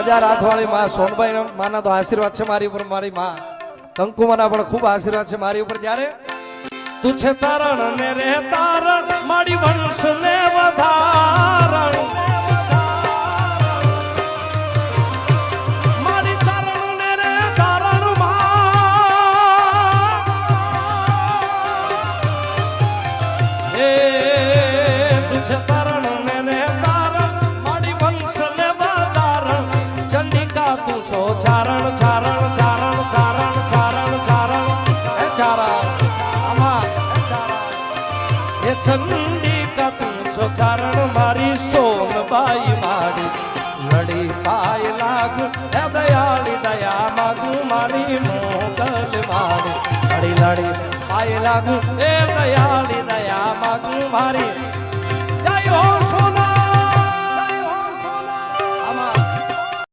હજાર હાથવાળી માં સોનભાઈ માના તો આશીર્વાદ છે મારી ઉપર, મારી માં કંકુમાના પણ ખૂબ આશીર્વાદ છે મારી ઉપર. જ્યારે તું છે તારણ ને રે તારણ મારી વંશ ને વધારણ, મારી તારણ ને રે તારણ માં એ તું છે તારણ ને રે તારણ મારી વંશ ને વધારણ. ચંડિકા તું છો ચારણ ચારણ ચારણ ચારણ ચારણ ચારણ હે ચારણ એ ચંડિકા તું છો ચારણ મારી સોનબાઈ મારી લડી પાય લાગુ હે દયાળી દયા માગુ મારી મોગલ મારી લડી લડી પાય લાગુ હે દયાળી દયા માગુ મારી જય હો સોન